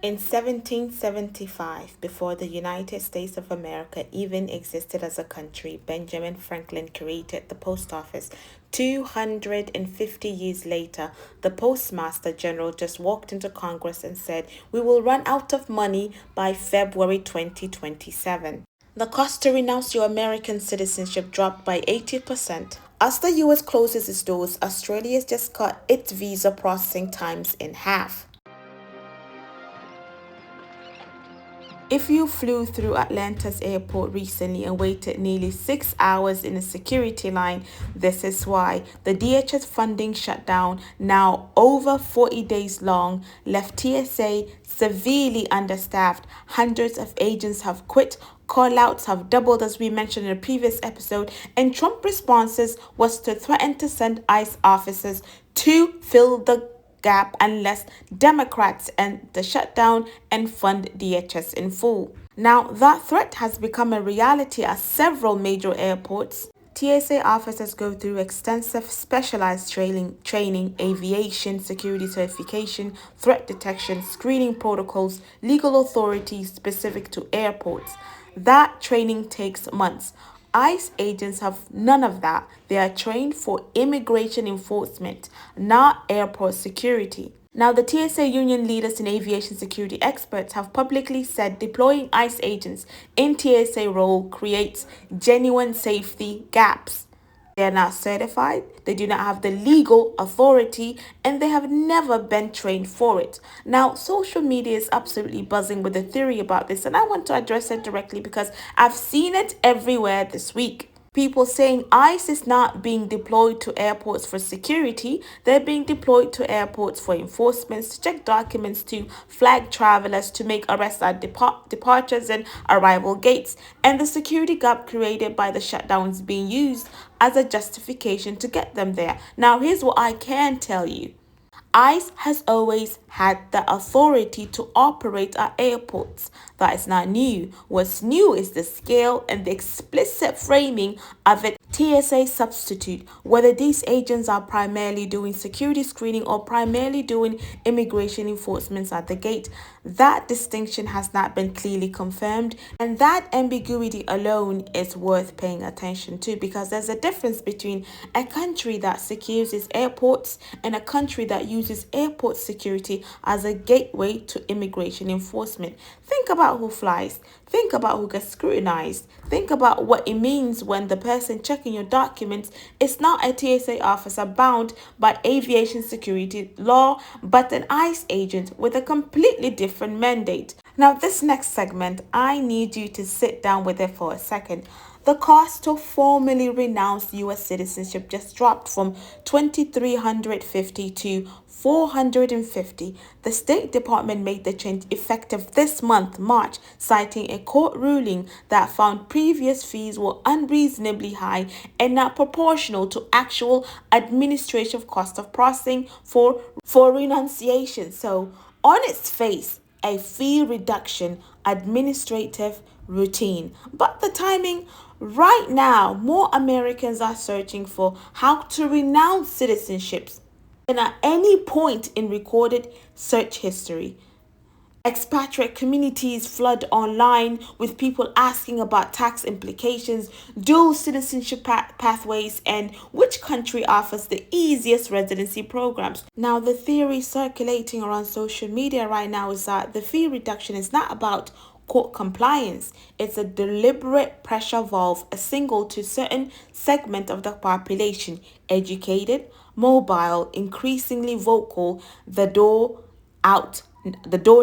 In 1775, before the United States of America even existed as a country, Benjamin Franklin created the post office. 250 years later, the Postmaster General just walked into Congress and said, "We will run out of money by February 2027. The cost to renounce your American citizenship dropped by 80%. As the US closes its doors, Australia's just cut its visa processing times in half. If you flew through Atlanta's airport recently and waited nearly 6 hours in a security line, this is why. The DHS funding shutdown, now over 40 days long, left TSA severely understaffed. Hundreds of agents have quit. Call-outs have doubled, as we mentioned in a previous episode, and Trump responses was to threaten to send ICE officers to fill the gap unless Democrats end the shutdown and fund DHS in full. Now, that threat has become a reality at several major airports. TSA officers go through extensive specialized training, aviation security certification, threat detection, screening protocols, legal authorities specific to airports. That training takes months. ICE agents have none of that. They are trained for immigration enforcement, not airport security. Now, the TSA union leaders and aviation security experts have publicly said deploying ICE agents in TSA role creates genuine safety gaps. They are not certified, they do not have the legal authority, and they have never been trained for it. Now, social media is absolutely buzzing with a theory about this, and I want to address it directly because I've seen it everywhere this week. People saying ICE is not being deployed to airports for security, they're being deployed to airports for enforcement, to check documents, to flag travelers, to make arrests at departures and arrival gates, and the security gap created by the shutdowns being used as a justification to get them there. Now, here's what I can tell you. ICE has always had the authority to operate at airports. That is not new. What's new is the scale and the explicit framing of it. TSA substitute, whether these agents are primarily doing security screening or primarily doing immigration enforcement at the gate. That distinction has not been clearly confirmed, and that ambiguity alone is worth paying attention to, because there's a difference between a country that secures its airports and a country that uses airport security as a gateway to immigration enforcement. Think about who flies. Think about who gets scrutinized. Think about what it means when the person checking your documents is not a TSA officer bound by aviation security law, but an ICE agent with a completely different mandate. Now, this next segment, I need you to sit down with it for a second. The cost to formally renounce U.S. citizenship just dropped from $2,350 to $450. The State Department made the change effective this month, March, citing a court ruling that found previous fees were unreasonably high and not proportional to actual administrative cost of processing for renunciation. So, on its face, a fee reduction, administrative routine. But the timing, right now, more Americans are searching for how to renounce citizenships than at any point in recorded search history. Expatriate communities flood online with people asking about tax implications, dual citizenship pathways, and which country offers the easiest residency programs. Now, the theory circulating around social media right now is that the fee reduction is not about court compliance. It's a deliberate pressure valve, a signal to certain segment of the population, educated, mobile, increasingly vocal. The door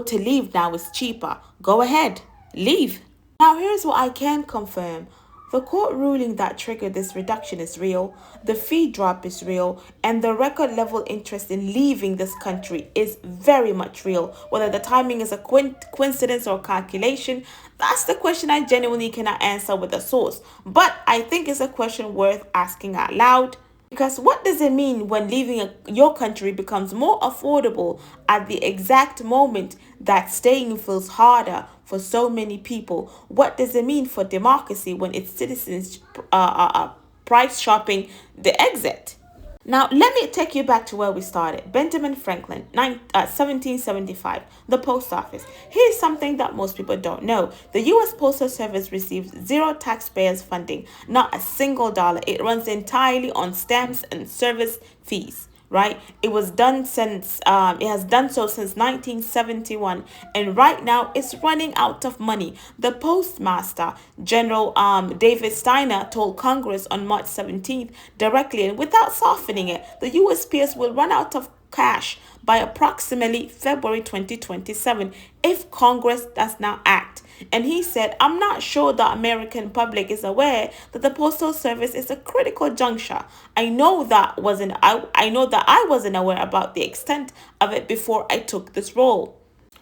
to leave now is cheaper. Go ahead, leave. Now, here's what I can confirm. The court ruling that triggered this reduction is real, the fee drop is real, and the record level interest in leaving this country is very much real. Whether the timing is a coincidence or calculation, that's the question I genuinely cannot answer with a source. But I think it's a question worth asking out loud. Because what does it mean when leaving your country becomes more affordable at the exact moment that staying feels harder for so many people? What does it mean for democracy when its citizens are price shopping the exit? Now, let me take you back to where we started. Benjamin Franklin, 1775, the post office. Here's something that most people don't know. The U.S. Postal Service receives zero taxpayers' funding, not a single dollar. It runs entirely on stamps and service fees. Right, it has done so since 1971, and right now it's running out of money. The Postmaster General David Steiner told Congress on March 17th directly and without softening it, the USPS will run out of cash by approximately February 2027 if Congress does not act. And he said, I'm not sure the American public is aware that the Postal Service is a critical juncture. I know that I wasn't aware about the extent of it before I took this role.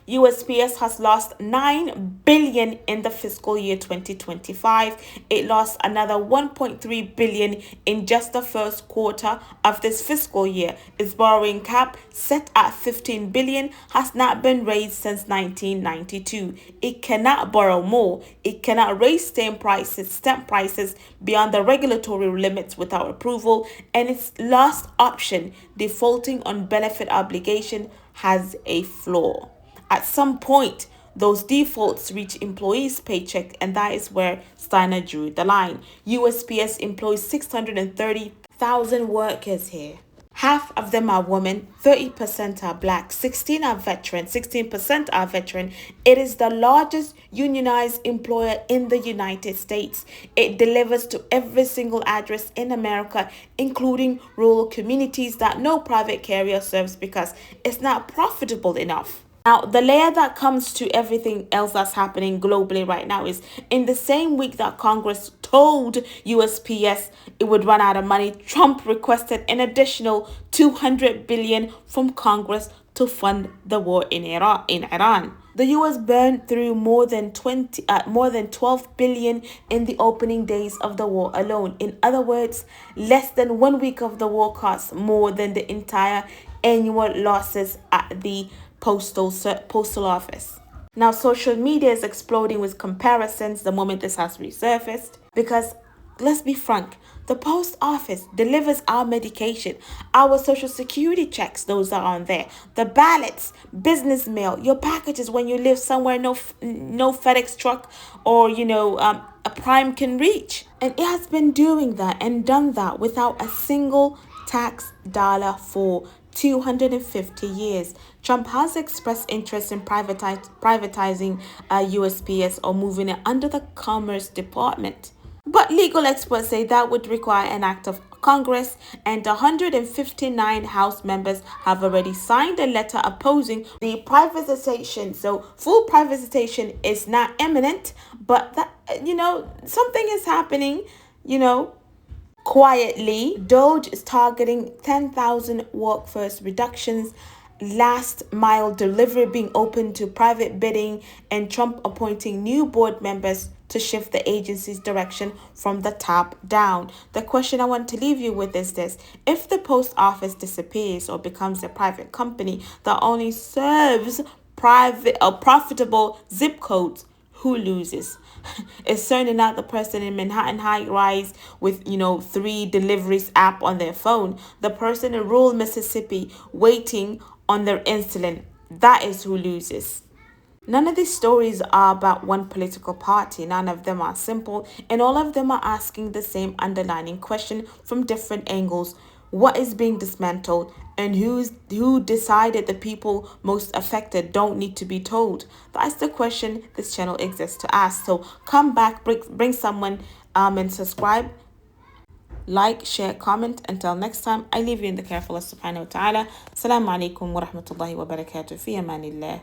USPS has lost 9 billion in the fiscal year 2025. It lost another 1.3 billion in just the first quarter of this fiscal year. Its borrowing cap, set at 15 billion, has not been raised since 1992. It cannot borrow more. It cannot raise stamp prices beyond the regulatory limits without approval, and its last option, defaulting on benefit obligation, has a flaw. At some point, those defaults reach employees' paycheck, and that is where Steiner drew the line. USPS employs 630,000 workers here. Half of them are women, 30% are black, 16% are veteran. It is the largest unionized employer in the United States. It delivers to every single address in America, including rural communities that no private carrier serves because it's not profitable enough. Now, the layer that comes to everything else that's happening globally right now is in the same week that Congress told USPS it would run out of money, Trump requested an additional 200 billion from Congress to fund the war in Iran. The US burned through more than 12 billion in the opening days of the war alone. In other words, less than 1 week of the war costs more than the entire annual losses at the postal office. Now, social media is exploding with comparisons the moment this has resurfaced because, let's be frank, the post office delivers our medication, our social security checks, those are on there, the ballots, business mail, your packages when you live somewhere no FedEx truck or a Prime can reach. And it has been doing that and done that without a single tax dollar for 250 years. Trump has expressed interest in privatizing USPS or moving it under the Commerce Department. But legal experts say that would require an act of Congress, and 159 House members have already signed a letter opposing the privatization. So full privatization is not imminent, but something is happening, quietly. Doge is targeting 10,000 workforce reductions, last mile delivery being open to private bidding, and Trump appointing new board members to shift the agency's direction from the top down. The question I want to leave you with is this: if the post office disappears or becomes a private company that only serves profitable zip codes, who loses? It's certainly not the person in Manhattan high rise with 3 deliveries app on their phone. The person in rural Mississippi waiting on their insulin. That is who loses. None of these stories are about one political party. None of them are simple, and all of them are asking the same underlying question from different angles. What is being dismantled, and who decided the people most affected don't need to be told? That's the question this channel exists to ask. So come back, bring someone and subscribe, like, share, comment. Until next time, I leave you in the care of Allah subhanahu wa ta'ala. Assalamu alaikum wa rahmatullahi wa barakatuh. Fi amanillah.